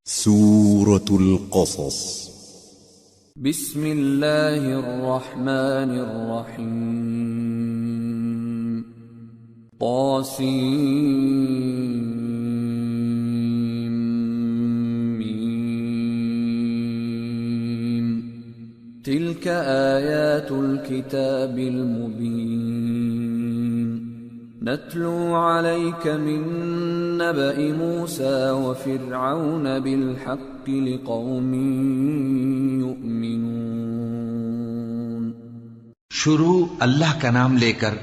سورة القصص بسم اللہ الرحمن الرحیم طاسیم تلك آیات الكتاب المبین نتلو علیک من نبأ موسى وفرعون بالحق لقوم یؤمنون۔ شروع اللہ کا نام لے کر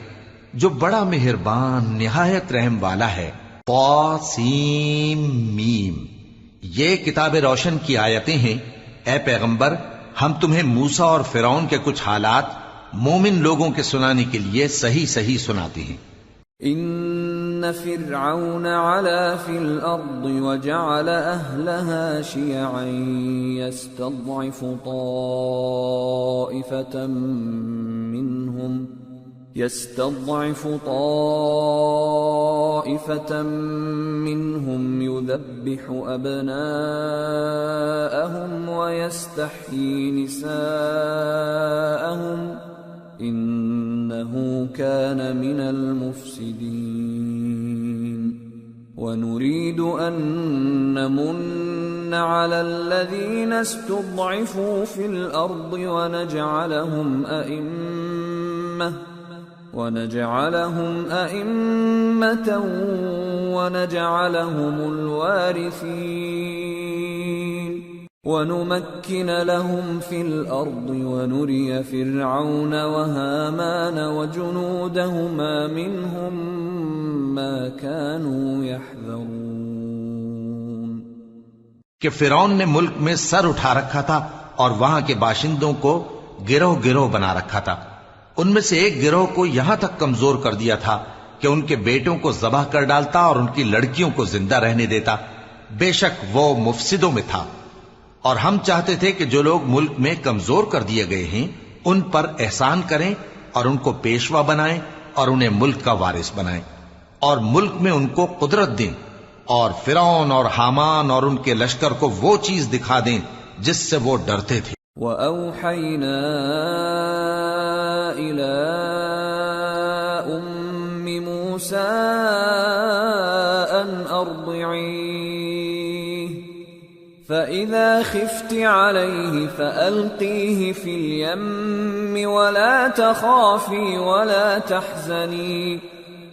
جو بڑا مہربان نہایت رحم والا ہے۔ طاسیم میم، یہ کتاب روشن کی آیتیں ہیں۔ اے پیغمبر، ہم تمہیں موسیٰ اور فرعون کے کچھ حالات مومن لوگوں کے سنانے کے لیے صحیح صحیح سناتے ہیں۔ ان فرعون علا فی الارض وجعل اہلها شیعا يستضعف طائفة منهم يذبح ابناءهم ويستحيي نساءهم انه كان من المفسدين ونريد ان نمن على الذين استضعفوا في الارض ونجعلهم ائمة ونجعلهم الوارثين ونمكن لهم في الأرض ونري فرعون وهامان وجنودهما منهم ما كانوا يحذرون۔ کہ فرعون نے ملک میں سر اٹھا رکھا تھا اور وہاں کے باشندوں کو گروہ گروہ بنا رکھا تھا۔ ان میں سے ایک گروہ کو یہاں تک کمزور کر دیا تھا کہ ان کے بیٹوں کو ذبح کر ڈالتا اور ان کی لڑکیوں کو زندہ رہنے دیتا۔ بے شک وہ مفسدوں میں تھا۔ اور ہم چاہتے تھے کہ جو لوگ ملک میں کمزور کر دیے گئے ہیں ان پر احسان کریں اور ان کو پیشوا بنائیں اور انہیں ملک کا وارث بنائیں اور ملک میں ان کو قدرت دیں، اور فرعون اور حامان اور ان کے لشکر کو وہ چیز دکھا دیں جس سے وہ ڈرتے تھے۔ وَأَوْحَيْنَا إِلَىٰ أُمِّ مُوسَىٰ أَنْ أَرْضِعِيهِ فَإِذَا خِفْتِ عَلَيْهِ فَأَلْقِيهِ فِي الْيَمِّ وَلَا تَخَافِي وَلَا تَحْزَنِي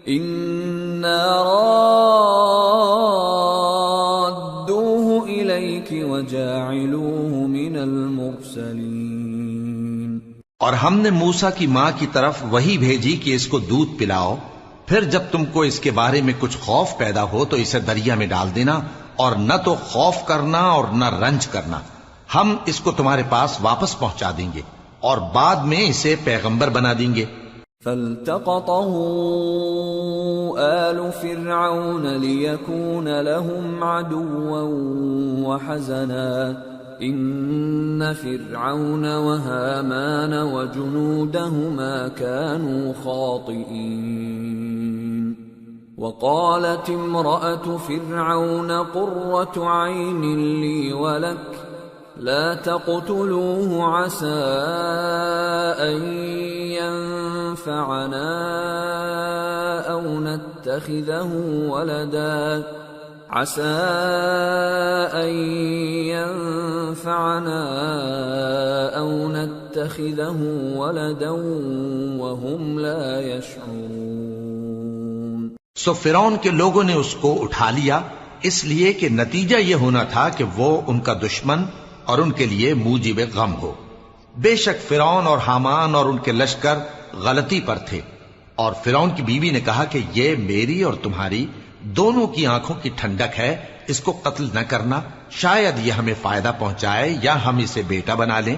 إِنَّا رَادُّوهُ إِلَيْكِ وَجَاعِلُوهُ مِنَ الْمُرْسَلِينَ۔ اور ہم نے موسیٰ کی ماں کی طرف وحی بھیجی کہ اس کو دودھ پلاؤ، پھر جب تم کو اس کے بارے میں کچھ خوف پیدا ہو تو اسے دریا میں ڈال دینا، اور نہ تو خوف کرنا اور نہ رنج کرنا، ہم اس کو تمہارے پاس واپس پہنچا دیں گے اور بعد میں اسے پیغمبر بنا دیں گے۔ فَالْتَقَطَهُ آلُ فِرْعَوْنَ لِيَكُونَ لَهُمْ عَدُوًّا وَحَزَنًا إِنَّ فِرْعَوْنَ وَهَامَانَ وَجُنُودَهُمَا كَانُوا خَاطِئِينَ۔ وقالت امرأة فرعون قرة عين لي ولك لا تقتلوه عسى أن ينفعنا أو نتخذه ولدا وهم لا يشعرون۔ سو فرعون کے لوگوں نے اس کو اٹھا لیا، اس لیے کہ نتیجہ یہ ہونا تھا کہ وہ ان کا دشمن اور ان کے لیے موجب غم ہو۔ بے شک فرعون اور حامان اور ان کے لشکر غلطی پر تھے، اور فرعون کی بیوی نے کہا کہ یہ میری اور تمہاری دونوں کی آنکھوں کی ٹھنڈک ہے، اس کو قتل نہ کرنا، شاید یہ ہمیں فائدہ پہنچائے یا ہم اسے بیٹا بنا لیں،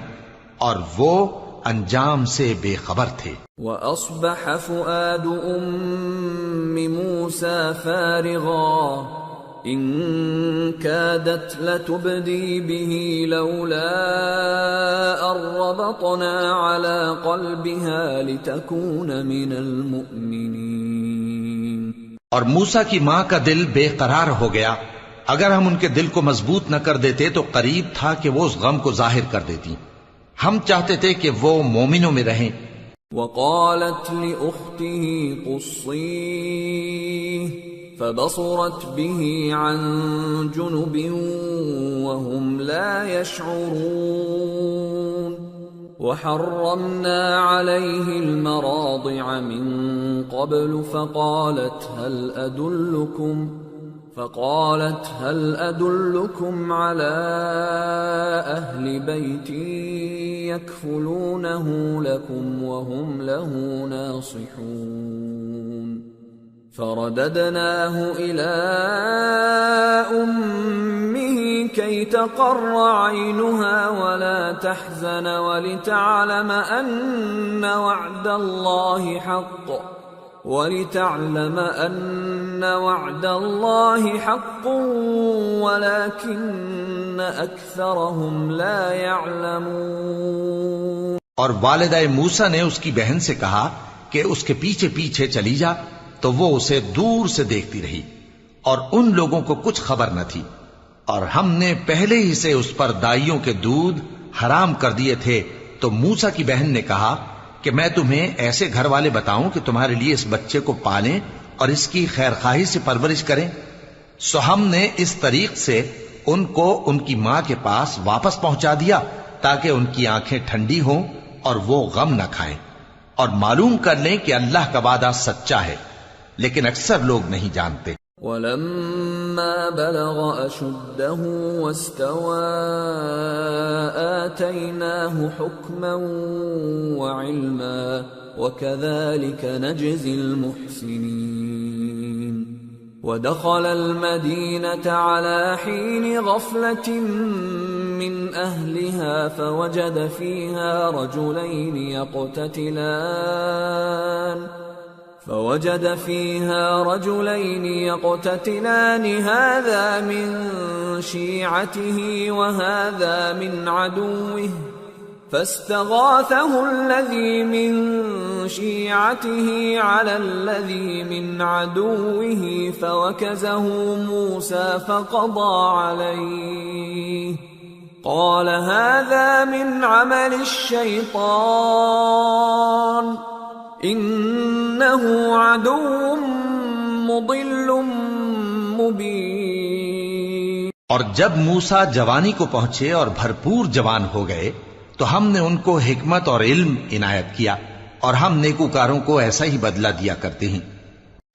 اور وہ انجام سے بے خبر تھے۔ وَأَصْبَحَ فُؤَادُ أُمِّ مُوسَى فَارِغًا إِن كَادَتْ لَتُبْدِي بِهِ لَوْلَا أَن رَّبَطْنَا عَلَى قَلْبِهَا لِتَكُونَ مِنَ الْمُؤْمِنِينَ۔ اور موسیٰ کی ماں کا دل بے قرار ہو گیا، اگر ہم ان کے دل کو مضبوط نہ کر دیتے تو قریب تھا کہ وہ اس غم کو ظاہر کر دیتی. ہم چاہتے تھے کہ وہ مومنوں میں رہیں. وقالت لأخته قصيه فبصرت به عن جنب وهم لا يشعرون وحرمنا عليه المراضع من قبل فقالت هل أدلكم على أهل بيت يكفلونه لكم وهم له ناصحون فرددناه إلى أمه كي تقر عينها ولا تحزن ولتعلم أن وعد الله حق ولكن أكثرهم لا يعلمون. اور والدہ موسیٰ نے اس کی بہن سے کہا کہ اس کے پیچھے پیچھے چلی جا، تو وہ اسے دور سے دیکھتی رہی اور ان لوگوں کو کچھ خبر نہ تھی. اور ہم نے پہلے ہی سے اس پر دائیوں کے دودھ حرام کر دیے تھے. تو موسیٰ کی بہن نے کہا کہ میں تمہیں ایسے گھر والے بتاؤں کہ تمہارے لیے اس بچے کو پالیں اور اس کی خیر خواہی سے پرورش کریں. سو ہم نے اس طریق سے ان کو ان کی ماں کے پاس واپس پہنچا دیا تاکہ ان کی آنکھیں ٹھنڈی ہوں اور وہ غم نہ کھائیں اور معلوم کر لیں کہ اللہ کا وعدہ سچا ہے، لیکن اکثر لوگ نہیں جانتے. وَلَمَّا بَلَغَ أَشُدَّهُ وَاسْتَوَى آتَيْنَاهُ حُكْمًا وَعِلْمًا وَكَذَلِكَ نَجْزِي الْمُحْسِنِينَ. ودخل المدينة على حين غفلة من أهلها فوجد فيها رجلين يقتتلان هذا من شيعته وهذا من عدوه فاستغاثه الذي من شيعته على الذي من عدوه فوكزه موسى فقضى عليه قال هذا من عمل الشيطان إنه عدو مضل مبين. اور جب موسیٰ جوانی کو پہنچے اور بھرپور جوان ہو گئے تو ہم نے ان کو حکمت اور علم عنایت کیا، اور ہم نیکوکاروں کو ایسا ہی بدلہ دیا کرتے ہیں.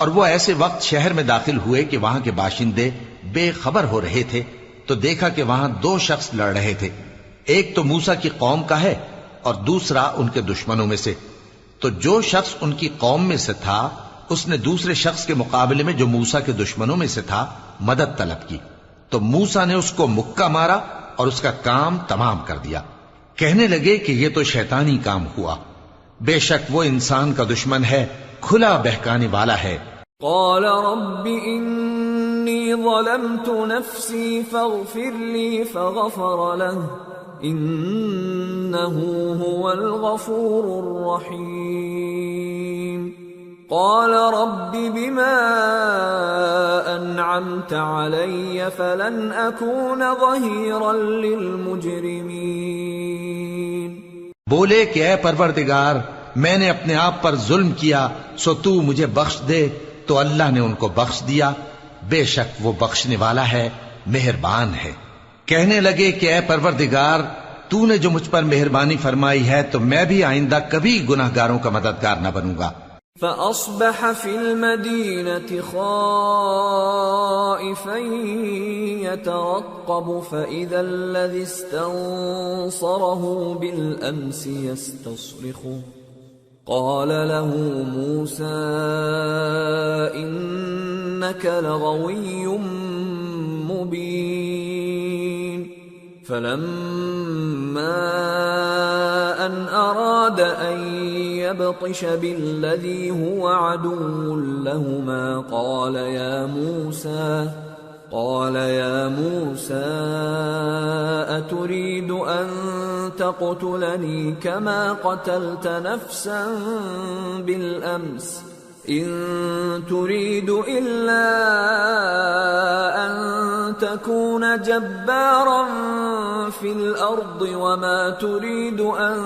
اور وہ ایسے وقت شہر میں داخل ہوئے کہ وہاں کے باشندے بے خبر ہو رہے تھے تو دیکھا کہ وہاں دو شخص لڑ رہے تھے، ایک تو موسیٰ کی قوم کا ہے اور دوسرا ان کے دشمنوں میں سے. تو جو شخص ان کی قوم میں سے تھا اس نے دوسرے شخص کے مقابلے میں جو موسیٰ کے دشمنوں میں سے تھا مدد طلب کی، تو موسیٰ نے اس کو مکہ مارا اور اس کا کام تمام کر دیا. کہنے لگے کہ یہ تو شیطانی کام ہوا، بے شک وہ انسان کا دشمن ہے، کھلا بہکانے والا ہے. قال رب انی ظلمت نفسی فاغفر لی فغفر له انه هو الغفور الرحیم. قال رب بما انعمت علی فلن اکون ظہیرا للمجرمین. بولے کہ اے پروردگار میں نے اپنے آپ پر ظلم کیا سو تو مجھے بخش دے، تو اللہ نے ان کو بخش دیا، بے شک وہ بخشنے والا ہے، مہربان ہے. کہنے لگے کہ اے پروردگار تو نے جو مجھ پر مہربانی فرمائی ہے تو میں بھی آئندہ کبھی گناہگاروں کا مددگار نہ بنوں گا. فأصبح في المدينة خائفا يترقب فإذا الذي استنصره بالأمس يستصرخه قال له موسى إنك لغوي مبين. فلما أن أراد أن يبطش بالذي هو عدو لهما قال يا موسى أتريد أن تقتلني كما قتلت نفسا بالأمس إن تريد إلا أن تكون جبارا في الأرض وما تريد أن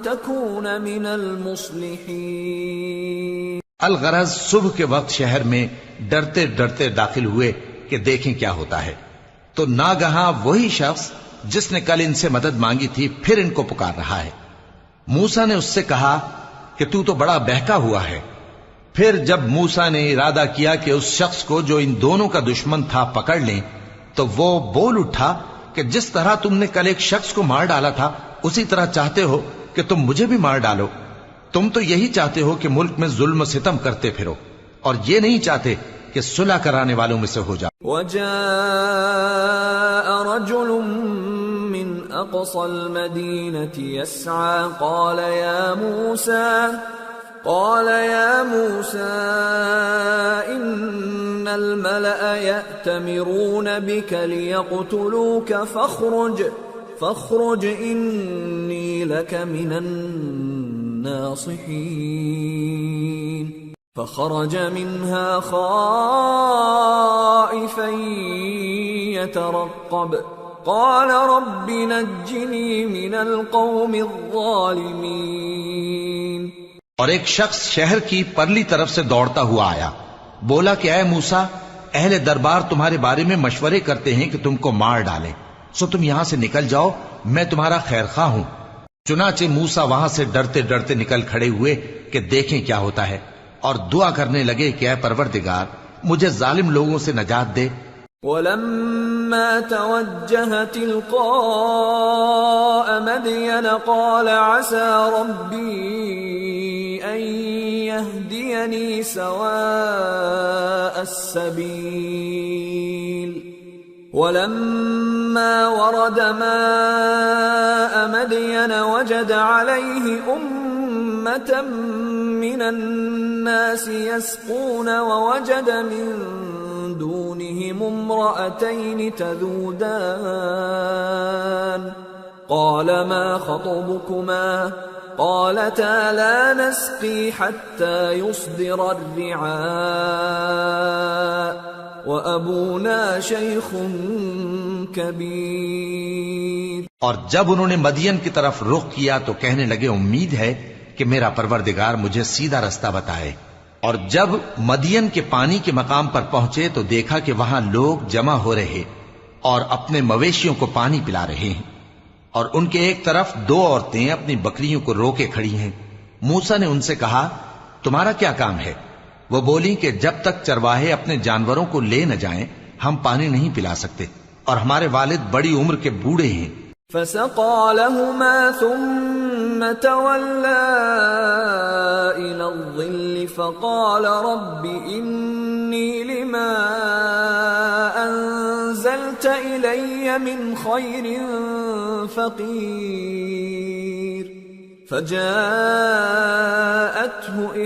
تكون من المصلحين. الغرض صبح کے وقت شہر میں ڈرتے ڈرتے داخل ہوئے کہ دیکھیں کیا ہوتا ہے، تو ناگہاں وہی شخص جس نے کل ان سے مدد مانگی تھی پھر ان کو پکار رہا ہے. موسیٰ نے اس سے کہا کہ تو بڑا بہکا ہوا ہے. پھر جب موسیٰ نے ارادہ کیا کہ اس شخص کو جو ان دونوں کا دشمن تھا پکڑ لیں، تو وہ بول اٹھا کہ جس طرح تم نے کل ایک شخص کو مار ڈالا تھا اسی طرح چاہتے ہو کہ تم مجھے بھی مار ڈالو. تم تو یہی چاہتے ہو کہ ملک میں ظلم و ستم کرتے پھرو، اور یہ نہیں چاہتے کہ صلح کرانے والوں میں سے ہو جاؤ. وجاء رجل من اقصى المدينة يسعى قال يا موسى إن الملأ يأتمرون بك ليقتلوك فاخرج إني لك من الناصحين. فخرج منها خائفا يترقب قال رب نجني من القوم الظالمين. اور ایک شخص شہر کی پرلی طرف سے دوڑتا ہوا آیا، بولا کہ اے موسیٰ، اہل دربار تمہارے بارے میں مشورے کرتے ہیں کہ تم کو مار ڈالیں، سو تم یہاں سے نکل جاؤ، میں تمہارا خیر خواہ ہوں. چنانچہ موسیٰ وہاں سے ڈرتے ڈرتے نکل کھڑے ہوئے کہ دیکھیں کیا ہوتا ہے، اور دعا کرنے لگے کہ اے پروردگار مجھے ظالم لوگوں سے نجات دے. وَلَمَّا تَوَجَّهَ تِلْقَاءَ مَدْيَنَ قَالَ عَسَى رَبِّي أَن يَهْدِيَنِي سَوَاءَ السَّبِيلِ. وَلَمَّا وَرَدَ مَاءَ مَدْيَنَ وَجَدَ عَلَيْهِ أُمَّةً مِّنَ النَّاسِ يَسْقُونَ وَوَجَدَ مِن دونهم امرأتين تذودان قال ما خطبكما قالتا لا نسقي حتى يصدر الرعاء وأبونا شيخ كبير. اور جب انہوں نے مدین کی طرف رخ کیا تو کہنے لگے امید ہے کہ میرا پروردگار مجھے سیدھا رستہ بتائے. اور جب مدین کے پانی کے مقام پر پہنچے تو دیکھا کہ وہاں لوگ جمع ہو رہے اور اپنے مویشیوں کو پانی پلا رہے ہیں، اور ان کے ایک طرف دو عورتیں اپنی بکریوں کو روکے کھڑی ہیں. موسیٰ نے ان سے کہا تمہارا کیا کام ہے؟ وہ بولی کہ جب تک چرواہے اپنے جانوروں کو لے نہ جائیں ہم پانی نہیں پلا سکتے، اور ہمارے والد بڑی عمر کے بوڑھے ہیں. فسقى لهما ثم تولى إلى الظل فقال رب إني لما أنزلت إلي من خير فقير. فجاءته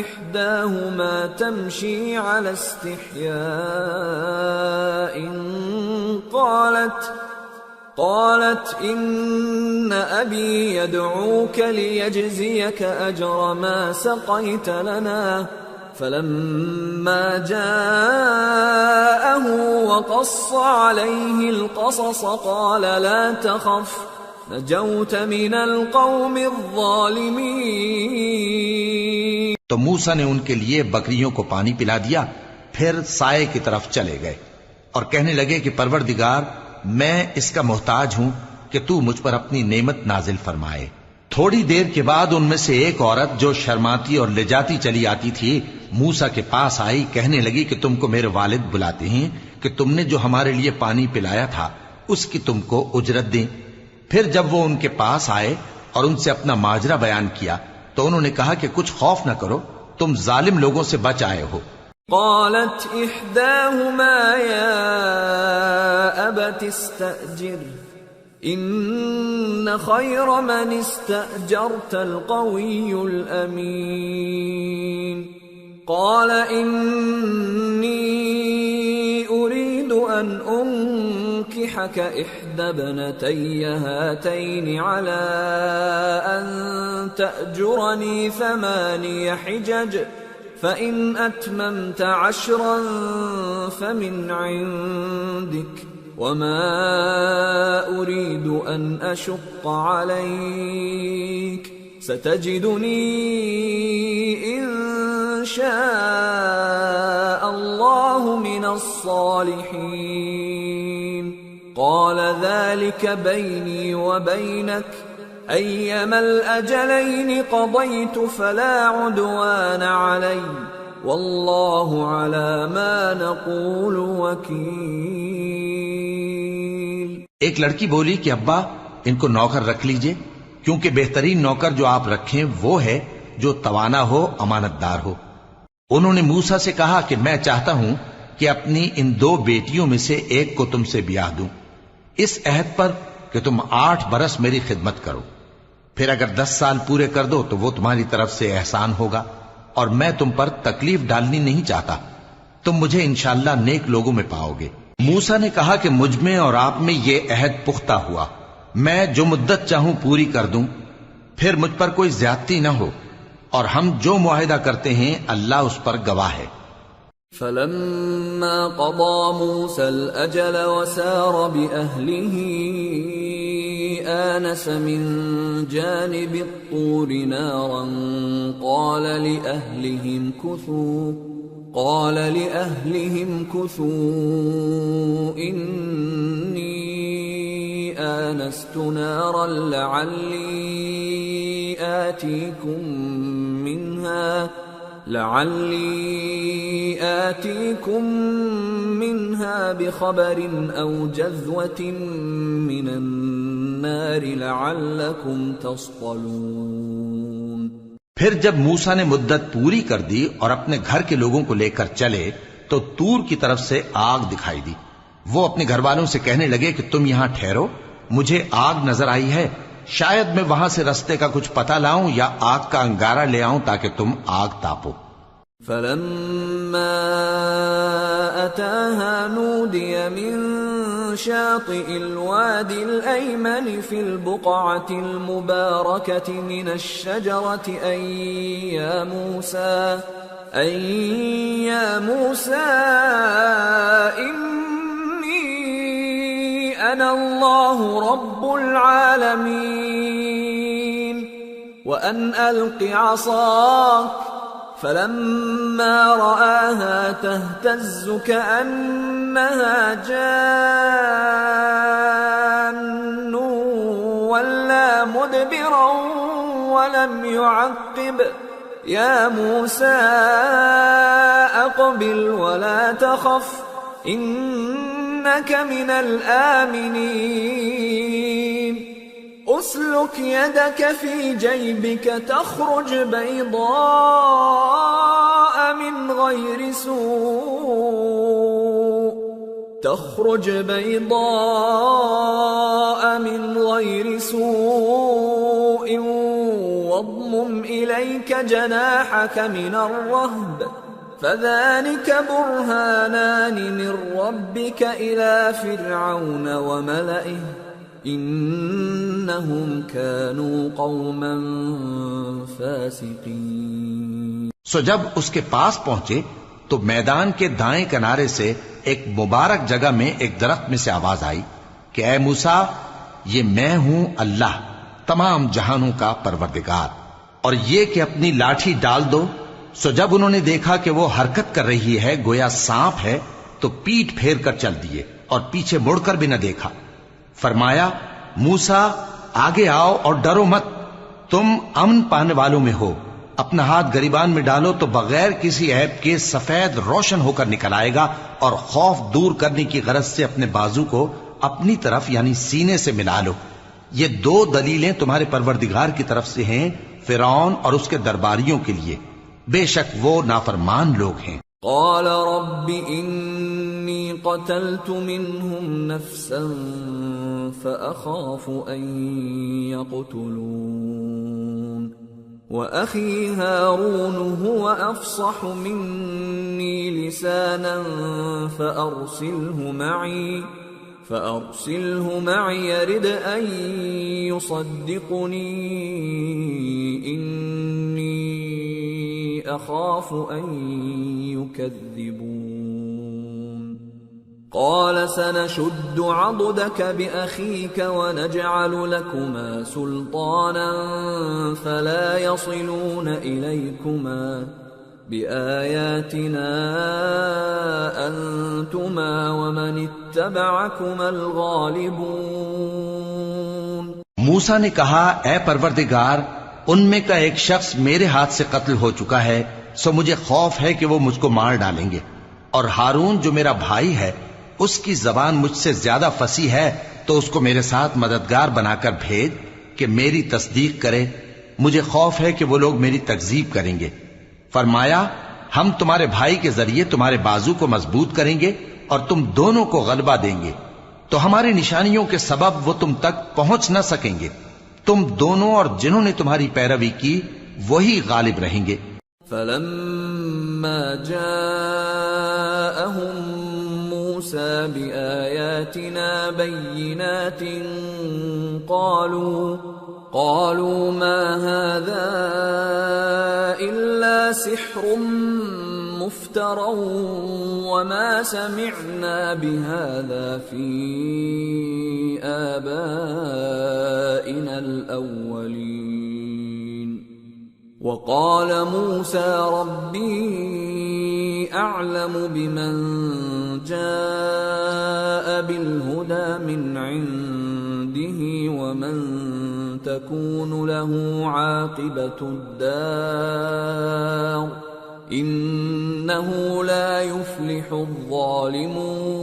إحداهما تمشي على استحياء قالت إن أبي يدعوك ليجزيك أجر ما سقيت لنا. فلما جاءه وقص عليه القصص قال لا تخف نجوت من القوم الظالمين. تو موسیٰ نے ان کے لیے بکریوں کو پانی پلا دیا، پھر سائے کی طرف چلے گئے اور کہنے لگے کہ پروردگار میں اس کا محتاج ہوں کہ تو مجھ پر اپنی نعمت نازل فرمائے. تھوڑی دیر کے بعد ان میں سے ایک عورت جو شرماتی اور لجاتی چلی آتی تھی موسیٰ کے پاس آئی، کہنے لگی کہ تم کو میرے والد بلاتے ہیں کہ تم نے جو ہمارے لیے پانی پلایا تھا اس کی تم کو اجرت دیں. پھر جب وہ ان کے پاس آئے اور ان سے اپنا ماجرا بیان کیا تو انہوں نے کہا کہ کچھ خوف نہ کرو، تم ظالم لوگوں سے بچ آئے ہو. قالت إحداهما يا أبت استأجر إن خير من استأجرت القوي الأمين. قال إني أريد أن أنكحك إحدى ابنتي هاتين على أن تأجرني 8 حجج فإن أتممت 10 فمن عندك وما أريد أن أشق عليك ستجدني إن شاء الله من الصالحين قال ذلك بيني وبينك أيما الأجلين قضيت فلا عدوان علي والله على ما نقول وكيل۔ ایک لڑکی بولی کہ ابا ان کو نوکر رکھ لیجئے، کیونکہ بہترین نوکر جو آپ رکھیں وہ ہے جو توانا ہو، امانت دار ہو۔ انہوں نے موسیٰ سے کہا کہ میں چاہتا ہوں کہ اپنی ان 2 بیٹیوں میں سے ایک کو تم سے بیاہ دوں، اس عہد پر کہ تم 8 برس میری خدمت کرو، پھر اگر 10 سال پورے کر دو تو وہ تمہاری طرف سے احسان ہوگا، اور میں تم پر تکلیف ڈالنی نہیں چاہتا، تم مجھے انشاءاللہ نیک لوگوں میں پاؤ گے۔ موسیٰ نے کہا کہ مجھ میں اور آپ میں یہ عہد پختہ ہوا، میں جو مدت چاہوں پوری کر دوں، پھر مجھ پر کوئی زیادتی نہ ہو، اور ہم جو معاہدہ کرتے ہیں اللہ اس پر گواہ ہے۔ فلما قضى موسى الأجل وسار بأهله آنس من جانب الطور نارا قال لأهلهم كثوا إني آنست نارا لعلي آتيكم منها بخبر أو جذوة من النار لعلكم تصطلون۔ پھر جب موسیٰ نے مدت پوری کر دی اور اپنے گھر کے لوگوں کو لے کر چلے تو طور کی طرف سے آگ دکھائی دی، وہ اپنے گھر والوں سے کہنے لگے کہ تم یہاں ٹھہرو، مجھے آگ نظر آئی ہے، شاید میں وہاں سے رستے کا کچھ پتہ لاؤں یا آگ کا انگارہ لے آؤں تاکہ تم آگ تاپو۔ فلما أتاها نودي من شاطئ الوادي الأيمن في البقعة المباركة من الشجرة أن يا موسى إني أنا الله رب العالمين وأن ألق عصاك فلما رآها تهتز كأنها جان ولا مدبرا ولم يعقب يا موسى أقبل ولا تخف إنك من الآمنين أسلك يدك في جيبك تخرج بيضاء من غير سوء واضمم إليك جناحك من الرهب فذلك برهانان من ربك إلى فرعون وملئه انہم كانوا قوما فاسقین۔ سو جب اس کے پاس پہنچے تو میدان کے دائیں کنارے سے ایک مبارک جگہ میں ایک درخت میں سے آواز آئی کہ اے موسیٰ، یہ میں ہوں اللہ تمام جہانوں کا پروردگار، اور یہ کہ اپنی لاٹھی ڈال دو۔ سو جب انہوں نے دیکھا کہ وہ حرکت کر رہی ہے گویا سانپ ہے تو پیٹ پھیر کر چل دیے اور پیچھے مڑ کر بھی نہ دیکھا۔ فرمایا موسیٰ آگے آؤ اور ڈرو مت، تم امن پانے والوں میں ہو، اپنا ہاتھ گریبان میں ڈالو تو بغیر کسی عیب کے سفید روشن ہو کر نکل آئے گا، اور خوف دور کرنے کی غرض سے اپنے بازو کو اپنی طرف یعنی سینے سے ملا لو۔ یہ 2 دلیلیں تمہارے پروردگار کی طرف سے ہیں فرعون اور اس کے درباریوں کے لیے، بے شک وہ نافرمان لوگ ہیں۔ قال رب إني قتلت منهم نفسا فأخاف أن يقتلون وأخي هارون هو أفصح مني لسانا فأرسله معي يرد أن يصدقني إني أخاف أن يكذبون قال سنشد عضدك بأخيك ونجعل لكما سلطانا فلا يصلون إليكما بآياتنا أنتما ومن اتبعكما الغالبون۔ موسیٰ نے کہا اے پروردگار، ان میں کا ایک شخص میرے ہاتھ سے قتل ہو چکا ہے، سو مجھے خوف ہے کہ وہ مجھ کو مار ڈالیں گے، اور ہارون جو میرا بھائی ہے اس کی زبان مجھ سے زیادہ فصیح ہے، تو اس کو میرے ساتھ مددگار بنا کر بھیج کہ میری تصدیق کرے، مجھے خوف ہے کہ وہ لوگ میری تکذیب کریں گے۔ فرمایا ہم تمہارے بھائی کے ذریعے تمہارے بازو کو مضبوط کریں گے اور تم دونوں کو غلبہ دیں گے، تو ہماری نشانیوں کے سبب وہ تم تک پہنچ نہ سکیں گے، تم دونوں اور جنہوں نے تمہاری پیروی کی وہی غالب رہیں گے۔ فلما جاءهم موسى بآياتنا بينات قالوا ما هذا إلا سحر مفترى وما سمعنا بهذا في آبائنا الأولين وقال موسى ربي أعلم بمن جاء بالهدى من عنده ومن تكون له عاقبة الدار إنه لا يفلح الظالمون۔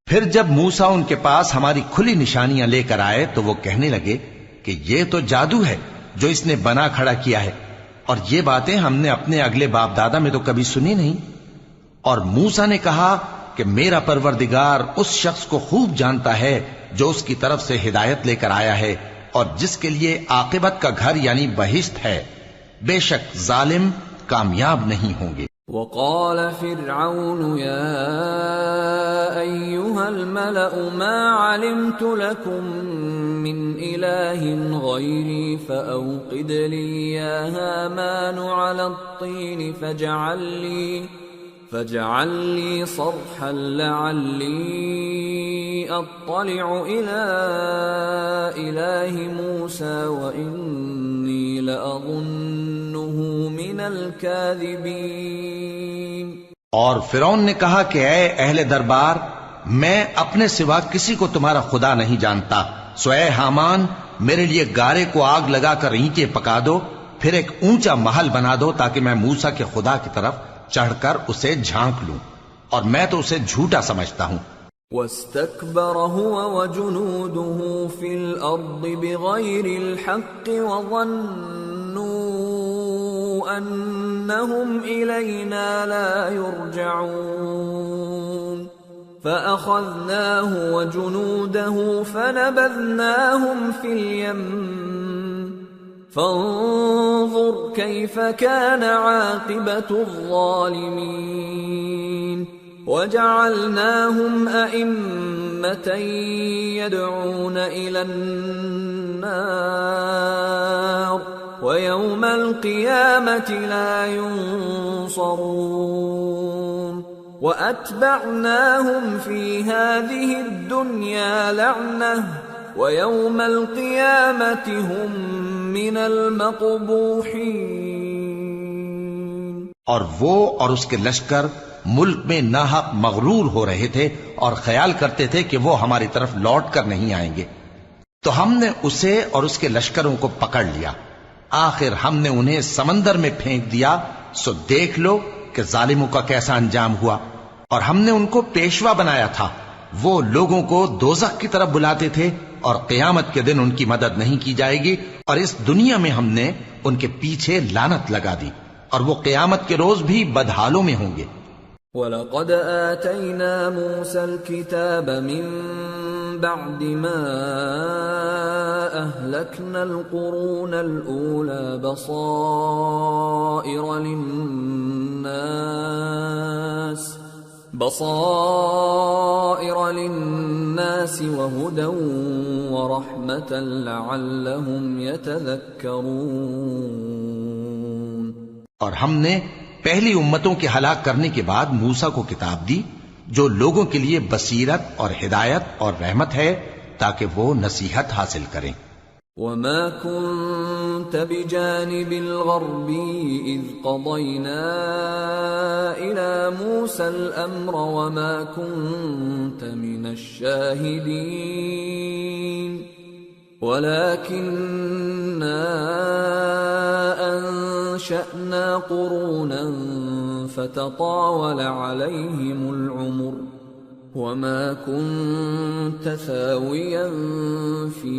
پھر جب موسیٰ ان کے پاس ہماری کھلی نشانیاں لے کر آئے تو وہ کہنے لگے کہ یہ تو جادو ہے جو اس نے بنا کھڑا کیا ہے، اور یہ باتیں ہم نے اپنے اگلے باپ دادا میں تو کبھی سنی نہیں۔ اور موسیٰ نے کہا کہ میرا پروردگار اس شخص کو خوب جانتا ہے جو اس کی طرف سے ہدایت لے کر آیا ہے اور جس کے لیے عاقبت کا گھر یعنی بہشت ہے، بے شک ظالم کامیاب نہیں ہوں گے۔ وقال فرعون يا أيها الملأ ما علمت لكم من إله غيري فأوقد لي يا هامان على الطين فاجعل لي صرحا لعلي أطلع إلى إله موسى وإني لأظنه من الكاذبين۔ اور فرعون نے کہا کہ اے اہل دربار، میں اپنے سوا کسی کو تمہارا خدا نہیں جانتا، سو اے حامان میرے لیے گارے کو آگ لگا کر اینٹیں پکا دو، پھر ایک اونچا محل بنا دو تاکہ میں موسیٰ کے خدا کی طرف چڑھ کر اسے جھانک لوں، اور میں تو اسے جھوٹا سمجھتا ہوں۔ واستكبر هو وجنوده في الأرض بغير الحق وظنوا أنهم إلينا لا يرجعون فأخذناه وجنوده فنبذناهم في اليم فانظر كيف كان عاقبة الظالمين وجعلناهم أئمة يدعون إلى النار ويوم القيامة لا ينصرون وأتبعناهم في هذه الدنيا لعنة ويوم القيامة هم من المقبوحين۔ اور وہ اور اس کے لشکر ملک میں ناحق مغرور ہو رہے تھے اور خیال کرتے تھے کہ وہ ہماری طرف لوٹ کر نہیں آئیں گے، تو ہم نے اسے اور اس کے لشکروں کو پکڑ لیا، آخر ہم نے انہیں سمندر میں پھینک دیا، سو دیکھ لو کہ ظالموں کا کیسا انجام ہوا۔ اور ہم نے ان کو پیشوا بنایا تھا، وہ لوگوں کو دوزخ کی طرف بلاتے تھے، اور قیامت کے دن ان کی مدد نہیں کی جائے گی، اور اس دنیا میں ہم نے ان کے پیچھے لعنت لگا دی، اور وہ قیامت کے روز بھی بدحالوں میں ہوں گے۔ وَلَقَدْ آتَيْنَا مُوسَى الْكِتَابَ مِن بَعْدِ مَا أَهْلَكْنَا الْقُرُونَ الْأُولَى بَصَائِرَ لِلنَّاسِ وَهُدًى وَرَحْمَةً لَعَلَّهُمْ يَتَذَكَّرُونَ۔ اور ہم نے پہلی امتوں کے ہلاک کرنے کے بعد موسیٰ کو کتاب دی جو لوگوں کے لیے بصیرت اور ہدایت اور رحمت ہے تاکہ وہ نصیحت حاصل کریں. وما كنت بجانب الغربي إذ قضينا إلى موسى الأمر وما كنت من الشاهدين ولكننا أنشأنا قرونا فتطاول عليهم العمر وما كنت ثاويا في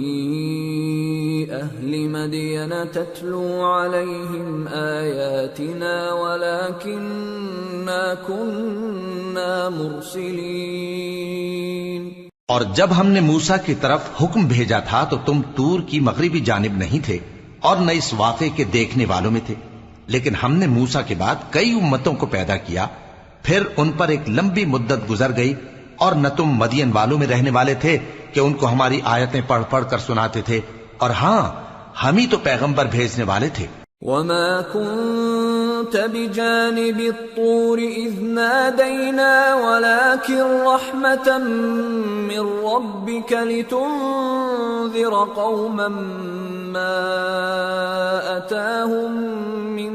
أهل مدين تتلو عليهم آياتنا ولكننا كنا مرسلين. اور جب ہم نے موسیٰ کی طرف حکم بھیجا تھا تو تم طور کی مغربی جانب نہیں تھے اور نہ اس واقعے کے دیکھنے والوں میں تھے، لیکن ہم نے موسیٰ کے بعد کئی امتوں کو پیدا کیا، پھر ان پر ایک لمبی مدت گزر گئی، اور نہ تم مدین والوں میں رہنے والے تھے کہ ان کو ہماری آیتیں پڑھ پڑھ کر سناتے تھے، اور ہاں ہم ہی تو پیغمبر بھیجنے والے تھے. وما كنت بجانب الطور إذ نادينا ولكن رحمة من ربك لتنذر قوما ما أتاهم من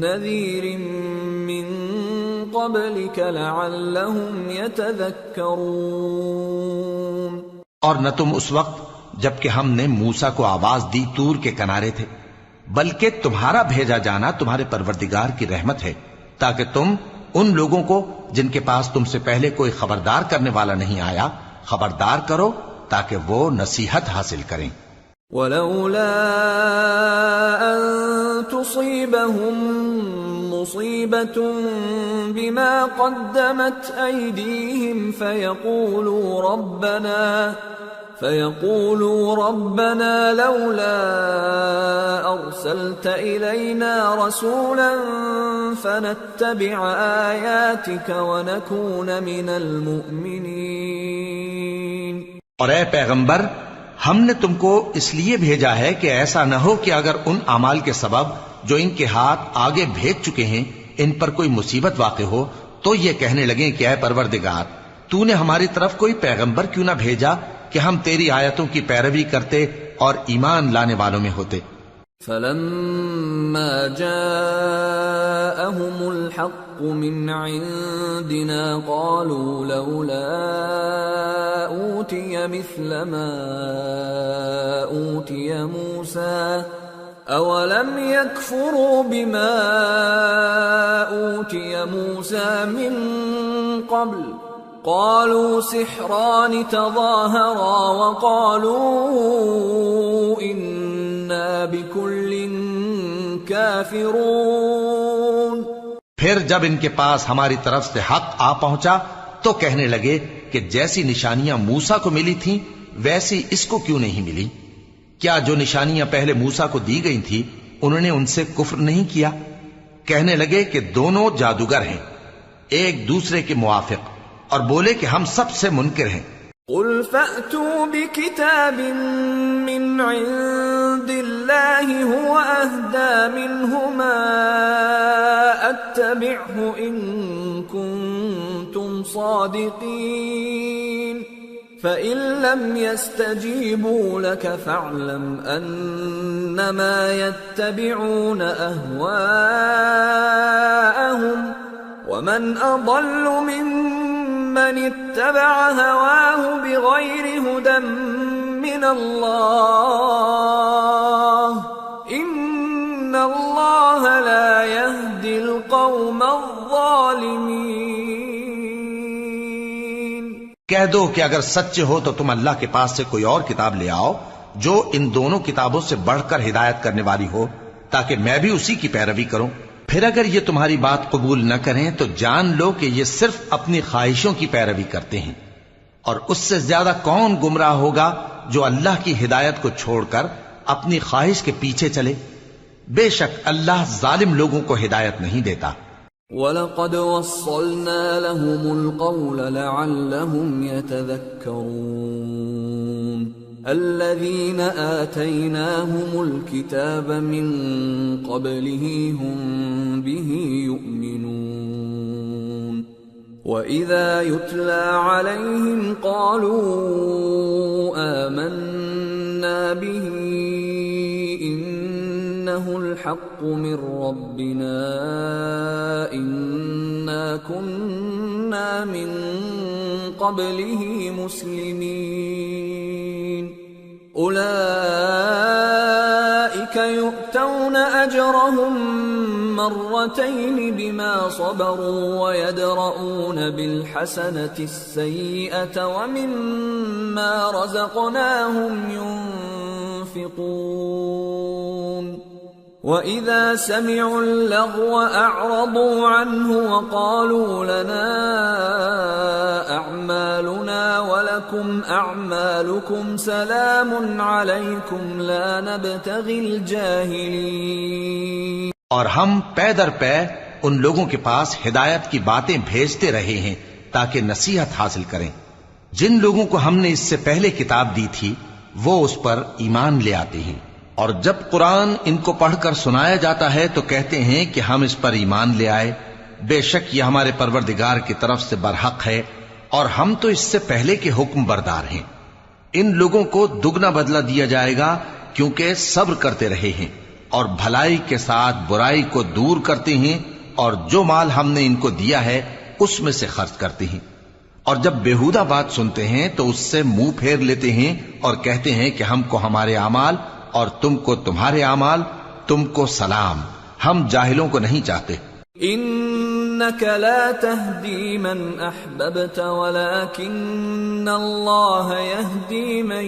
نذير من قبلك لعلهم يتذكرون. اور نہ تم اس وقت جبکہ ہم نے موسیٰ کو آواز دی طور کے کنارے تھے، بلکہ تمہارا بھیجا جانا تمہارے پروردگار کی رحمت ہے تاکہ تم ان لوگوں کو جن کے پاس تم سے پہلے کوئی خبردار کرنے والا نہیں آیا خبردار کرو تاکہ وہ نصیحت حاصل کریں. ولولا أن تصيبهم مصيبة بما قدمت أيديهم فيقولوا ربنا لولا أرسلت إلينا رسولا فنتبع آياتك ونكون من المؤمنين. اور اے پیغمبر، ہم نے تم کو اس لیے بھیجا ہے کہ ایسا نہ ہو کہ اگر ان اعمال کے سبب جو ان کے ہاتھ آگے بھیج چکے ہیں ان پر کوئی مصیبت واقع ہو تو یہ کہنے لگیں کہ اے پروردگار تو نے ہماری طرف کوئی پیغمبر کیوں نہ بھیجا کہ ہم تیری آیتوں کی پیروی کرتے اور ایمان لانے والوں میں ہوتے. فلما جاءهم الحق من عندنا قالوا لولا أوتي مثل ما أوتي موسى أولم يكفروا بما أوتي موسى من قبل قالوا سحران تظاهرا وقالوا إنا بكل كافرون. پھر جب ان کے پاس ہماری طرف سے حق آ پہنچا تو کہنے لگے کہ جیسی نشانیاں موسیٰ کو ملی تھیں ویسی اس کو کیوں نہیں ملی؟ کیا جو نشانیاں پہلے موسیٰ کو دی گئی تھی انہوں نے ان سے کفر نہیں کیا؟ کہنے لگے کہ دونوں جادوگر ہیں ایک دوسرے کے موافق، اور بولے کہ ہم سب سے منکر ہیں. قل فأتوا بكتاب من عند الله هو أهدى منهما أتبعه إن كنتم صادقين فإن لم يستجيبوا لك فاعلم أنما يتبعون أهواءهم ومن أضل ممن اتبع هواه بغير هدى من الله إن الله لا يهدي القوم الظالمين. کہہ دو کہ اگر سچے ہو تو تم اللہ کے پاس سے کوئی اور کتاب لے آؤ جو ان دونوں کتابوں سے بڑھ کر ہدایت کرنے والی ہو تاکہ میں بھی اسی کی پیروی کروں. پھر اگر یہ تمہاری بات قبول نہ کریں تو جان لو کہ یہ صرف اپنی خواہشوں کی پیروی کرتے ہیں، اور اس سے زیادہ کون گمراہ ہوگا جو اللہ کی ہدایت کو چھوڑ کر اپنی خواہش کے پیچھے چلے. بے شک اللہ ظالم لوگوں کو ہدایت نہیں دیتا. وَلَقَدْ وَصَّلْنَا لَهُمُ الْقَوْلَ لَعَلَّهُمْ يَتَذَكَّرُونَ الَّذِينَ آتَيْنَاهُمُ الْكِتَابَ مِنْ قَبْلِهِ هُمْ بِهِ يُؤْمِنُونَ وَإِذَا يُتْلَى عَلَيْهِمْ قَالُوا آمَنَّا بِهِ إِنَّهُ الْحَقُّ مِنْ رَبِّنَا إِنَّا كُنَّا مِنْ قَبْلِهِ مُسْلِمِينَ أُولَئِكَ يُؤْتَوْنَ أَجْرَهُمْ مرتين بما صبروا ويدرؤون بالحسنة السيئة ومما رزقناهم ينفقون وإذا سمعوا اللغو أعرضوا عنه وقالوا لنا أعمالنا ولكم أعمالكم سلام عليكم لا نبتغي الجاهلين. اور ہم پے در پے ان لوگوں کے پاس ہدایت کی باتیں بھیجتے رہے ہیں تاکہ نصیحت حاصل کریں. جن لوگوں کو ہم نے اس سے پہلے کتاب دی تھی وہ اس پر ایمان لے آتے ہیں، اور جب قرآن ان کو پڑھ کر سنایا جاتا ہے تو کہتے ہیں کہ ہم اس پر ایمان لے آئے. بے شک یہ ہمارے پروردگار کی طرف سے برحق ہے اور ہم تو اس سے پہلے کے حکم بردار ہیں. ان لوگوں کو دگنا بدلہ دیا جائے گا کیونکہ صبر کرتے رہے ہیں اور بھلائی کے ساتھ برائی کو دور کرتے ہیں، اور جو مال ہم نے ان کو دیا ہے اس میں سے خرچ کرتے ہیں. اور جب بیہودہ بات سنتے ہیں تو اس سے منہ پھیر لیتے ہیں اور کہتے ہیں کہ ہم کو ہمارے اعمال اور تم کو تمہارے اعمال، تم کو سلام، ہم جاہلوں کو نہیں چاہتے. انك لا تهدي من احببت ولكن الله يهدي من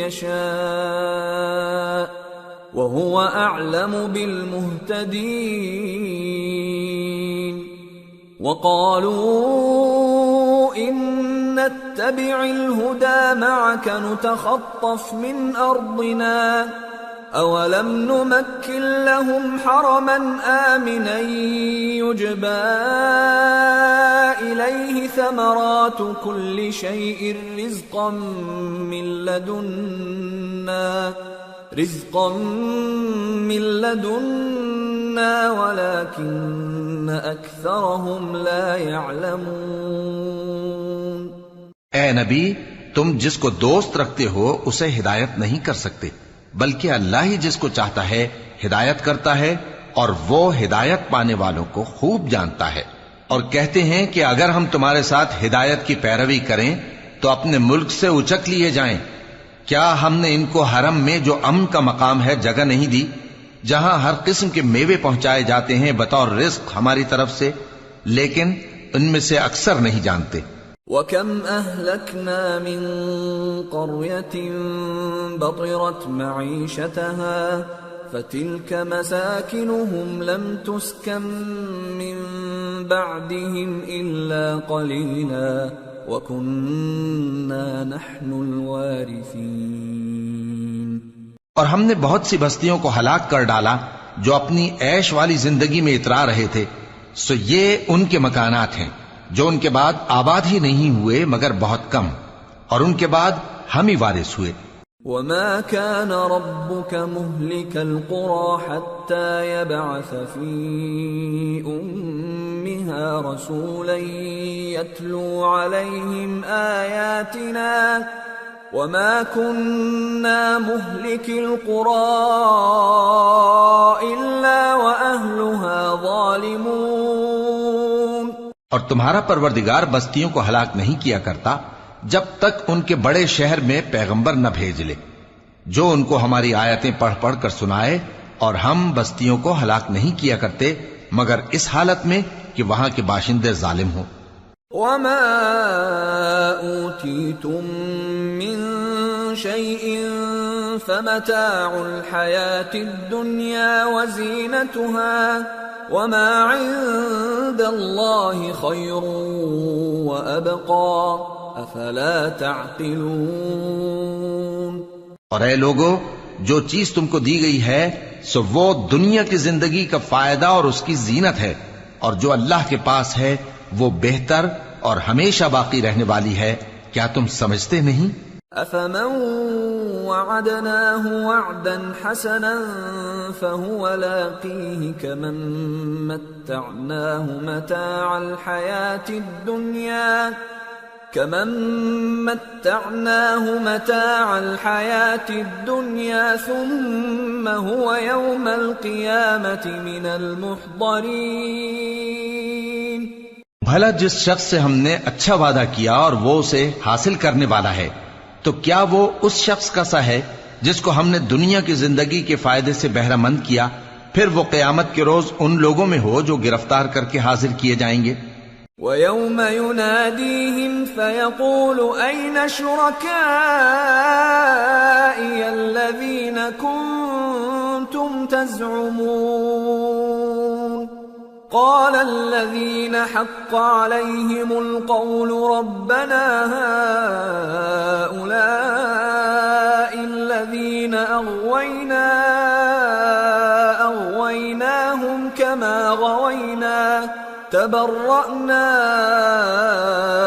يشاء وهو اعلم بالمهتدين. وقالوا ان نتبع الهدى معك نتخطف من ارضنا أولم نمكن لهم حرما آمنا يجبى إليه ثمرات كل شيء رزقا من لدنا ولكن أكثرهم لا يعلمون. اے نبی، تم جس کو دوست رکھتے ہو اسے ہدایت نہیں کر سکتے، بلکہ اللہ ہی جس کو چاہتا ہے ہدایت کرتا ہے، اور وہ ہدایت پانے والوں کو خوب جانتا ہے. اور کہتے ہیں کہ اگر ہم تمہارے ساتھ ہدایت کی پیروی کریں تو اپنے ملک سے اچک لیے جائیں. کیا ہم نے ان کو حرم میں جو امن کا مقام ہے جگہ نہیں دی، جہاں ہر قسم کے میوے پہنچائے جاتے ہیں بطور رزق ہماری طرف سے؟ لیکن ان میں سے اکثر نہیں جانتے. وَكَمْ أَهْلَكْنَا مِنْ قَرْيَةٍ بَطِرَتْ مَعِيشَتَهَا فَتِلْكَ مَسَاكِنُهُمْ لَمْ تُسْكَنْ مِنْ بَعْدِهِمْ إِلَّا قَلِيلًا وَكُنَّا نَحْنُ الْوَارِثِينَ. اور ہم نے بہت سی بستیوں کو ہلاک کر ڈالا جو اپنی عیش والی زندگی میں اترا رہے تھے، سو یہ ان کے مکانات ہیں جو ان کے بعد آباد ہی نہیں ہوئے مگر بہت کم، اور ان کے بعد ہم ہی وارث ہوئے. وَمَا كَانَ رَبُّكَ مُهْلِكَ الْقُرَى حَتَّى يَبْعَثَ فِي أُمِّهَا رَسُولًا يَتْلُو عَلَيْهِمْ آيَاتِنَا وَمَا كُنَّا مُهْلِكِ الْقُرَى إِلَّا وَأَهْلُهَا ظَالِمُونَ. اور تمہارا پروردگار بستیوں کو ہلاک نہیں کیا کرتا جب تک ان کے بڑے شہر میں پیغمبر نہ بھیج لے جو ان کو ہماری آیتیں پڑھ پڑھ کر سنائے. اور ہم بستیوں کو ہلاک نہیں کیا کرتے مگر اس حالت میں کہ وہاں کے باشندے ظالم ہوں. وَمَا أُوتِيتُم مِّن شَيْءٍ فَمَتَاعُ الْحَيَاةِ الدُّنْيَا وَزِينَتُهَا وَمَا عِندَ اللَّهِ خَيْرٌ وَأَبْقَى أَفَلَا تَعْقِلُونَ. اور اے لوگو، جو چیز تم کو دی گئی ہے سو وہ دنیا کی زندگی کا فائدہ اور اس کی زینت ہے، اور جو اللہ کے پاس ہے وہ بہتر اور ہمیشہ باقی رہنے والی ہے. کیا تم سمجھتے نہیں؟ أفمن وعدناه وعدا حسنا فهو لاقيه كمن متعناه متاع الحياة الدنيا ثم هو يوم القيامة من المحضرين. بھلا جس شخص سے ہم نے اچھا وعدہ کیا اور وہ اسے حاصل کرنے والا ہے، تو کیا وہ اس شخص کا سا ہے جس کو ہم نے دنیا کی زندگی کے فائدے سے بہرہ مند کیا، پھر وہ قیامت کے روز ان لوگوں میں ہو جو گرفتار کر کے حاضر کیے جائیں گے؟ وَيَوْمَ يُنَادِيهِمْ فَيَقُولُ أَيْنَ شُرَكَائِيَ الَّذِينَ كُنتُمْ تَزْعُمُونَ قَالَ الَّذِينَ حَقَّ عَلَيْهِمُ الْقَوْلُ رَبَّنَا هَؤُلَاءِ الَّذِينَ أَغْوَيْنَاهُمْ كَمَا غَوَيْنَا تبرأنا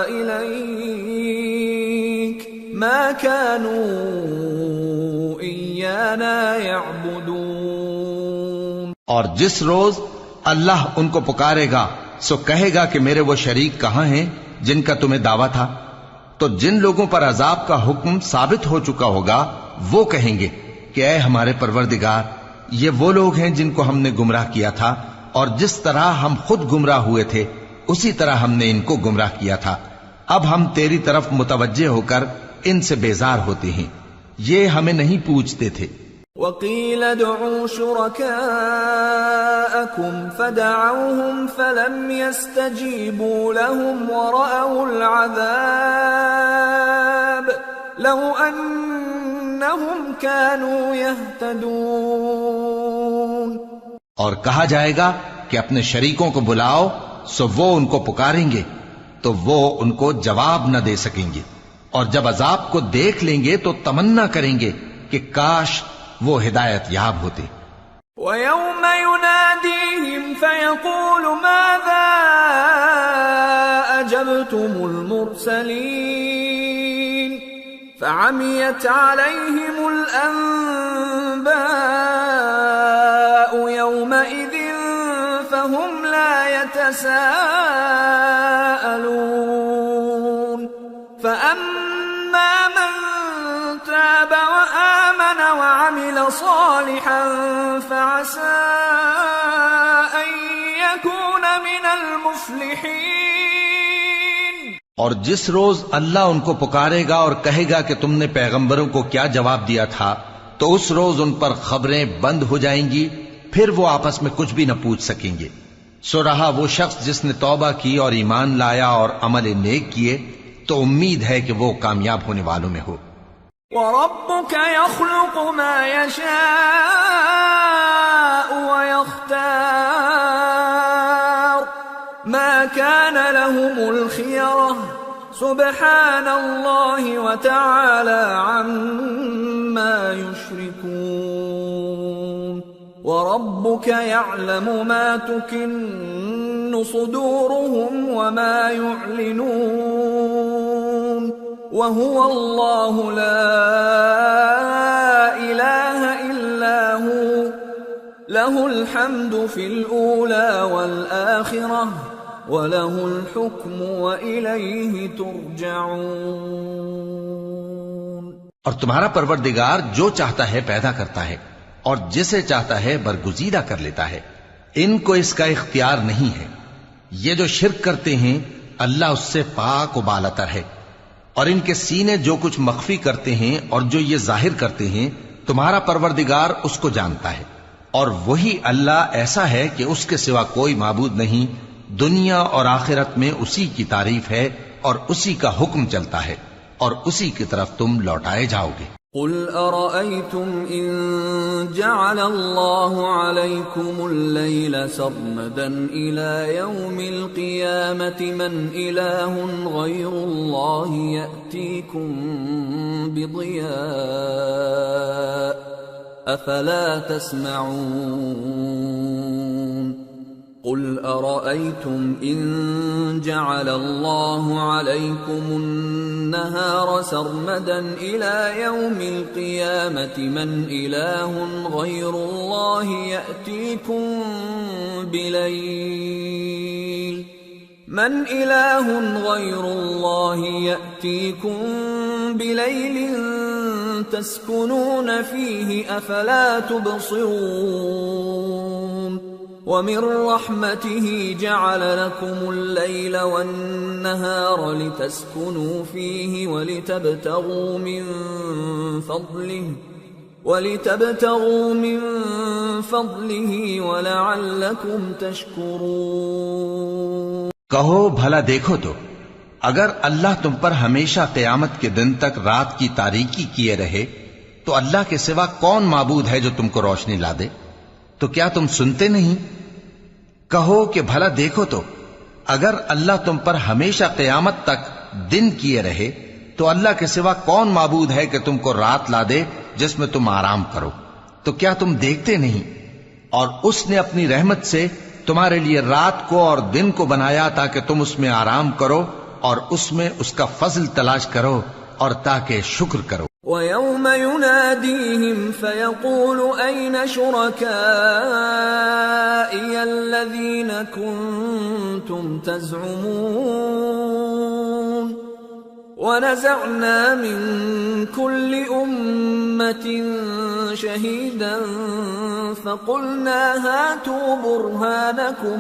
إليك ما كانوا إيانا يعبدون. اور جس روز اللہ ان کو پکارے گا سو کہے گا کہ میرے وہ شریک کہاں ہیں جن کا تمہیں دعویٰ تھا؟ تو جن لوگوں پر عذاب کا حکم ثابت ہو چکا ہوگا وہ کہیں گے کہ اے ہمارے پروردگار، یہ وہ لوگ ہیں جن کو ہم نے گمراہ کیا تھا، اور جس طرح ہم خود گمراہ ہوئے تھے اسی طرح ہم نے ان کو گمراہ کیا تھا. اب ہم تیری طرف متوجہ ہو کر ان سے بیزار ہوتے ہیں، یہ ہمیں نہیں پوچھتے تھے. وَقِيلَ ادْعُوا شُرَكَاءَكُمْ فَدَعَوْهُمْ فَلَمْ يَسْتَجِيبُوا لَهُمْ وَرَأَوُا الْعَذَابَ لَوْ أَنَّهُمْ كَانُوا يَهْتَدُونَ. اور کہا جائے گا کہ اپنے شریکوں کو بلاؤ، سو وہ ان کو پکاریں گے تو وہ ان کو جواب نہ دے سکیں گے، اور جب عذاب کو دیکھ لیں گے تو تمنا کریں گے کہ کاش وہ ہدایت یاب ہوتے. وَيَوْمَ يُنَادِيهِمْ فَيَقُولُ مَاذَا أَجَبْتُمُ الْمُرْسَلِينَ فَعَمِيَتْ عَلَيْهِمُ الْأَنبَاءُ يَوْمَئِذٍ فَهُمْ لَا يَتَسَاءَلُونَ. فَأَمَّا مَنْ تَابَ وَآمَنَ وَعَمِلَ صَالِحًا فَعَسَىٰ أَن يَكُونَ مِنَ الْمُفْلِحِينَ. اور جس روز اللہ ان کو پکارے گا اور کہے گا کہ تم نے پیغمبروں کو کیا جواب دیا تھا، تو اس روز ان پر خبریں بند ہو جائیں گی، پھر وہ آپس میں کچھ بھی نہ پوچھ سکیں گے. سو رہا وہ شخص جس نے توبہ کی اور ایمان لایا اور عمل نیک کیے، تو امید ہے کہ وہ کامیاب ہونے والوں میں ہو. وَرَبُّكَ يَخْلُقُ مَا يَشَاءُ وَيَخْتَارُ مَا كَانَ لَهُمُ الْخِيَرَةُ سُبْحَانَ اللَّهِ وَتَعَالَى عَمَّا يُشْرِكُونَ. وَرَبُّكَ يَعْلَمُ مَا تُكِنُّ صُدُورُهُمْ وَمَا يُعْلِنُونَ وَهُوَ اللَّهُ لَا إِلَٰهَ إِلَّا هُوَ لَهُ الْحَمْدُ فِي الْأُولَى وَالْآخِرَةِ وَلَهُ الْحُكْمُ وَإِلَيْهِ تُرْجَعُونَ. اور تمہارا پروردگار جو چاہتا ہے پیدا کرتا ہے اور جسے چاہتا ہے برگزیدہ کر لیتا ہے. ان کو اس کا اختیار نہیں ہے. یہ جو شرک کرتے ہیں اللہ اس سے پاک و بالاتر ہے، اور ان کے سینے جو کچھ مخفی کرتے ہیں اور جو یہ ظاہر کرتے ہیں تمہارا پروردگار اس کو جانتا ہے. اور وہی اللہ ایسا ہے کہ اس کے سوا کوئی معبود نہیں. دنیا اور آخرت میں اسی کی تعریف ہے اور اسی کا حکم چلتا ہے، اور اسی کی طرف تم لوٹائے جاؤ گے. قل أرأيتم إن جعل الله عليكم الليل سرمدا إلى يوم القيامة من إله غير الله يأتيكم بضياء أفلا تسمعون. قل أرأيتم إن جعل الله عليكم النهار سرمدا إلى يوم القيامة من إله غير الله يأتيكم بليل تسكنون فيه أفلا تبصرون ومن رحمته جعل لكم الليل والنهار لتسكنوا فيه ولتبتغوا من فضله ولعلكم تشكرون۔ کہو بھلا دیکھو تو اگر اللہ تم پر ہمیشہ قیامت کے دن تک رات کی تاریکی کیے رہے تو اللہ کے سوا کون معبود ہے جو تم کو روشنی لا دے؟ تو کیا تم سنتے نہیں؟ کہو کہ بھلا دیکھو تو اگر اللہ تم پر ہمیشہ قیامت تک دن کیے رہے تو اللہ کے سوا کون معبود ہے کہ تم کو رات لا دے جس میں تم آرام کرو؟ تو کیا تم دیکھتے نہیں؟ اور اس نے اپنی رحمت سے تمہارے لیے رات کو اور دن کو بنایا تاکہ تم اس میں آرام کرو اور اس میں اس کا فضل تلاش کرو اور تاکہ شکر کرو۔ وَيَوْمَ يُنَادِيهِمْ فَيَقُولُ أَيْنَ شُرَكَائِيَ الَّذِينَ كُنتُمْ تَزْعُمُونَ وَنَزَعْنَا مِنْ كُلِّ أُمَّةٍ شَهِيدًا فَقُلْنَا هَاتُوا بُرْهَانَكُمْ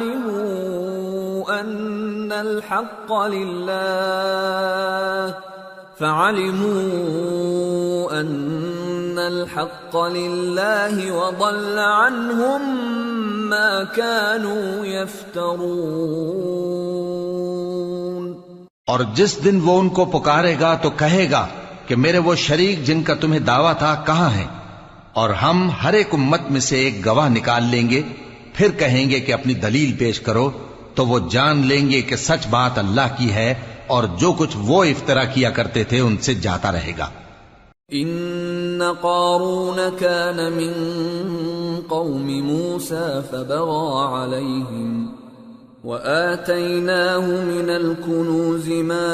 فَعَلِمُوا أَنَّ الْحَقَّ لِلَّهِ وَضَلَّ عَنْهُمْ مَا كَانُوا يَفْتَرُونَ۔ اور جس دن وہ ان کو پکارے گا تو کہے گا کہ میرے وہ شریک جن کا تمہیں دعویٰ تھا کہاں ہیں؟ اور ہم ہر ایک امت میں سے ایک گواہ نکال لیں گے، پھر کہیں گے کہ اپنی دلیل پیش کرو، تو وہ جان لیں گے کہ سچ بات اللہ کی ہے اور جو کچھ وہ افطرا کیا کرتے تھے ان سے جاتا رہے گا۔ ان قارون كان من قوم موسى فبغى عليهم وآتيناه من الكنوز ما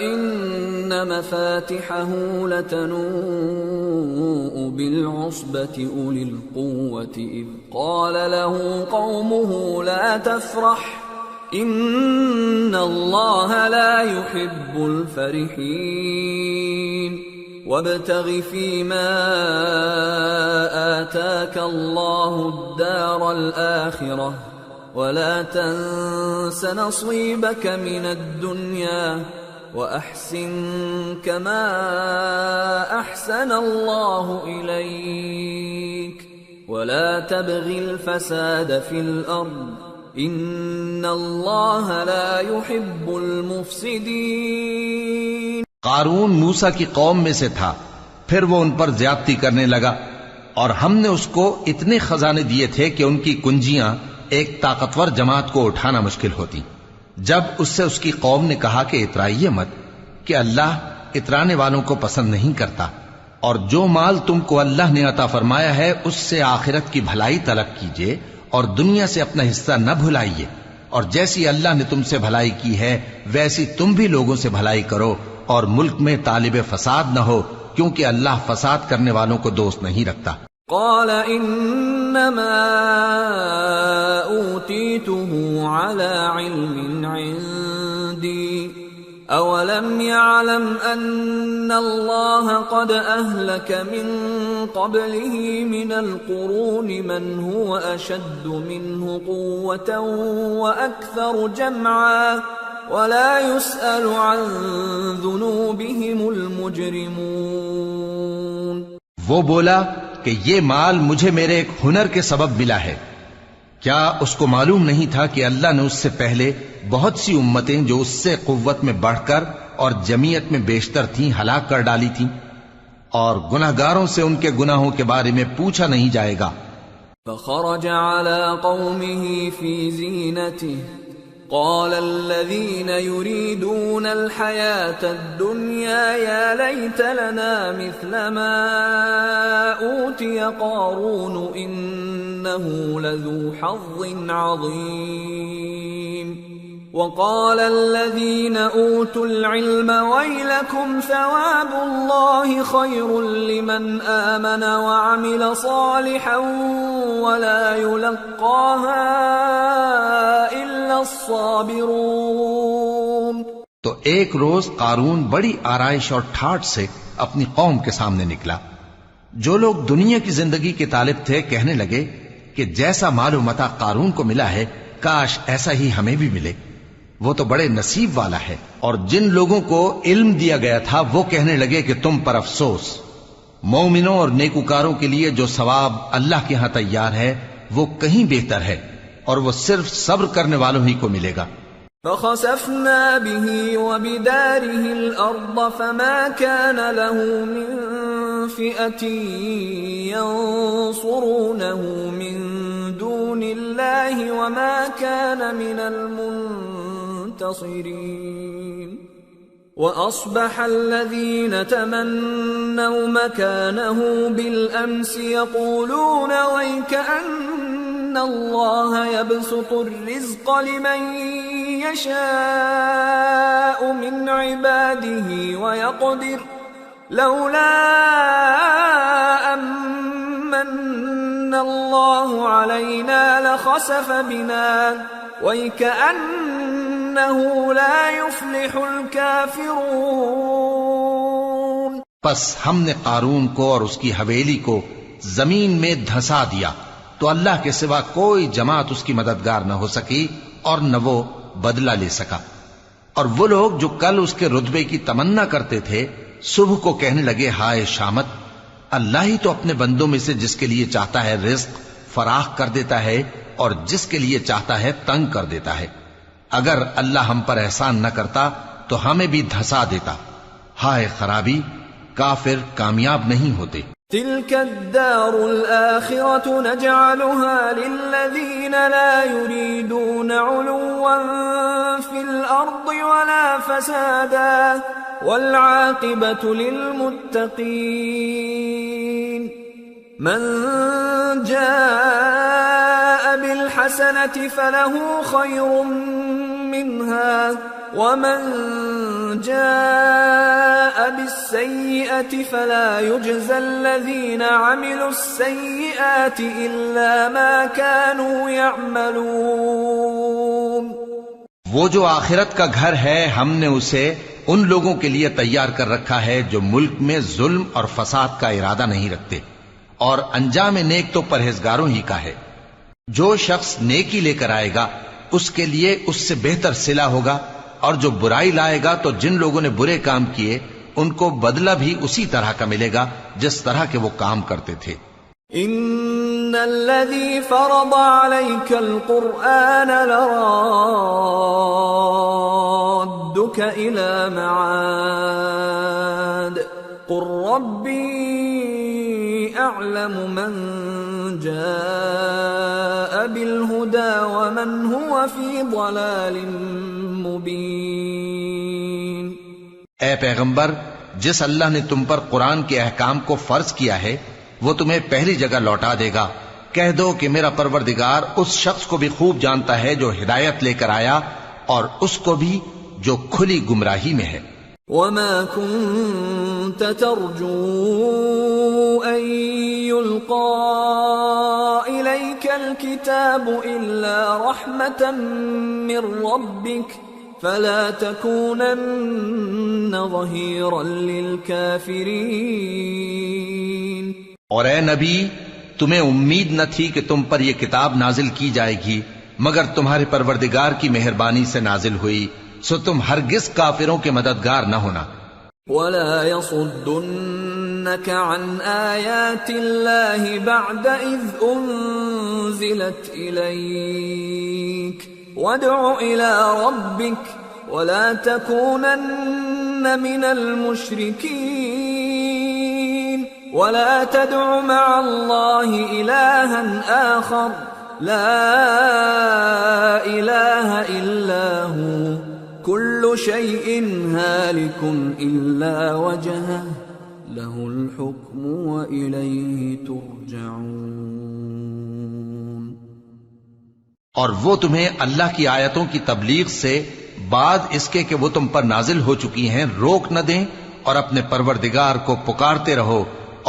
إن مفاتحه لتنوء بالعصبة أولي القوة إذ قال له قومه لا تفرح إن الله لا يحب الفرحين وابتغ فيما آتاك الله الدار الآخرة ولا تنس نصيبك من الدنيا وأحسن كما أحسن الله إليك ولا تبغ الفساد في الأرض إن الله لا يحب المفسدين۔ قارون موسیٰ کی قوم میں سے تھا، پھر وہ ان پر زیادتی کرنے لگا اور ہم نے اس کو اتنے خزانے دیے تھے کہ ان کی کنجیاں ایک طاقتور جماعت کو اٹھانا مشکل ہوتی۔ جب اس سے اس کی قوم نے کہا کہ اترائیے مت، کہ اللہ اترانے والوں کو پسند نہیں کرتا، اور جو مال تم کو اللہ نے عطا فرمایا ہے اس سے آخرت کی بھلائی طلب کیجیے اور دنیا سے اپنا حصہ نہ بھلائیے، اور جیسی اللہ نے تم سے بھلائی کی ہے ویسی تم بھی لوگوں سے بھلائی کرو، اور ملک میں طالب فساد نہ ہو، کیونکہ اللہ فساد کرنے والوں کو دوست نہیں رکھتا۔ قال انما اوتیته على علم عندي اولم يعلم ان الله قد اهلك من قبله من القرون من هو اشد منه قوة واكثر جمعا ولا يسأل عن ذنوبهم المجرمون۔ وہ بولا کہ یہ مال مجھے میرے ایک ہنر کے سبب ملا ہے، کیا اس کو معلوم نہیں تھا کہ اللہ نے اس سے پہلے بہت سی امتیں جو اس سے قوت میں بڑھ کر اور جمعیت میں بیشتر تھیں ہلاک کر ڈالی تھیں، اور گناہگاروں سے ان کے گناہوں کے بارے میں پوچھا نہیں جائے گا۔ فخرج على قومه في زينته قال الذين يريدون الحياة الدنيا يا ليت لنا مثل ما أوتي قارون إنه إنه لذو حظ عظيم وقال الذين أوتوا العلم ويلكم ثواب الله خير لمن آمن وعمل صالحا ولا يلقاها إلا الصابرون. تو ایک روز قارون بڑی آرائش اور ٹھاٹ سے اپنی قوم کے سامنے نکلا. جو لوگ دنیا کی زندگی کے طالب تھے کہنے لگے کہ جیسا مال و متاع قارون کو ملا ہے کاش ایسا ہی ہمیں بھی ملے، وہ تو بڑے نصیب والا ہے. اور جن لوگوں کو علم دیا گیا تھا وہ کہنے لگے کہ تم پر افسوس، مومنوں اور نیکوکاروں کے لیے جو ثواب اللہ کے ہاں تیار ہے وہ کہیں بہتر ہے، اور وہ صرف صبر کرنے والوں ہی کو ملے گا. فخسفنا به وبداره الأرض فما كان له من فئة ينصرونه من دون الله وما كان من المنتصرين. وأصبح الذين تمنوا مكانه بالأمس يقولون ويكأن الله يبسط الرزق لمن يشاء من عباده ويقدر لولا أمن الله علينا لخسف بنا وَيْكَأَنَّهُ لَا يُفْلِحُ الْكَافِرُونَ. پس ہم نے قارون کو اور اس کی حویلی کو زمین میں دھسا دیا تو اللہ کے سوا کوئی جماعت اس کی مددگار نہ ہو سکی اور نہ وہ بدلہ لے سکا. اور وہ لوگ جو کل اس کے رتبے کی تمنا کرتے تھے صبح کو کہنے لگے ہائے شامت، اللہ ہی تو اپنے بندوں میں سے جس کے لیے چاہتا ہے رزق فراخ کر دیتا ہے اور جس کے لیے چاہتا ہے تنگ کر دیتا ہے. اگر اللہ ہم پر احسان نہ کرتا تو ہمیں بھی دھسا دیتا. ہائے خرابی، کافر کامیاب نہیں ہوتے. تلك الدار الآخرة نجعلها للذين لا يريدون علوا في الأرض ولا فسادا والعاقبة للمتقين. من جاء بالحسنة فله خير منها ومن جاء بالسيئة فلا يجزى الذين عملوا السيئات إلا ما كانوا يعملون. وہ جو آخرت کا گھر ہے ہم نے اسے ان لوگوں کے لیے تیار کر رکھا ہے جو ملک میں ظلم اور فساد کا ارادہ نہیں رکھتے، اور انجام نیک تو پرہیزگاروں ہی کا ہے. جو شخص نیکی لے کر آئے گا اس کے لیے اس سے بہتر صلہ ہوگا، اور جو برائی لائے گا تو جن لوگوں نے برے کام کیے ان کو بدلہ بھی اسی طرح کا ملے گا جس طرح کے وہ کام کرتے تھے. ان الذي فرض عليك القرآن لرادك الى معاد قل ربي اعلم من جاء بالهدى ومن هو في ضلال مبين. اے پیغمبر، جس اللہ نے تم پر قرآن کے احکام کو فرض کیا ہے وہ تمہیں پہلی جگہ لوٹا دے گا. کہہ دو کہ میرا پروردگار اس شخص کو بھی خوب جانتا ہے جو ہدایت لے کر آیا اور اس کو بھی جو کھلی گمراہی میں ہے. وما كنت ترجو أن يلقى إليك الكتاب إلا رحمة من ربك فلا تكونن ظهيرا للكافرين. اور اے نبی، تمہیں امید نہ تھی کہ تم پر یہ کتاب نازل کی جائے گی مگر تمہارے پروردگار کی مہربانی سے نازل ہوئی، سو تم ہرگز کافروں کے مددگار نہ ہونا. ولا يصدنك عن آيات الله بعد إذ أنزلت إليك وادع إلى ربك ولا تكونن من المشركين. ولا تدع مع الله إلها آخر لا إله إلا هو كل شيء هالك إلا وجهه له الحكم وإليه ترجعون. اور وہ تمہیں اللہ کی آیتوں کی تبلیغ سے بعد اس کے کہ وہ تم پر نازل ہو چکی ہیں روک نہ دیں، اور اپنے پروردگار کو پکارتے رہو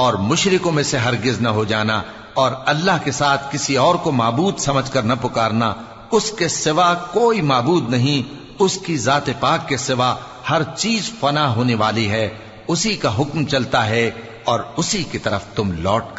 اور مشرکوں میں سے ہرگز نہ ہو جانا، اور اللہ کے ساتھ کسی اور کو معبود سمجھ کر نہ پکارنا، اس کے سوا کوئی معبود نہیں، اس کی ذات پاک کے سوا ہر چیز فنا ہونے والی ہے، اسی کا حکم چلتا ہے اور اسی کی طرف تم لوٹ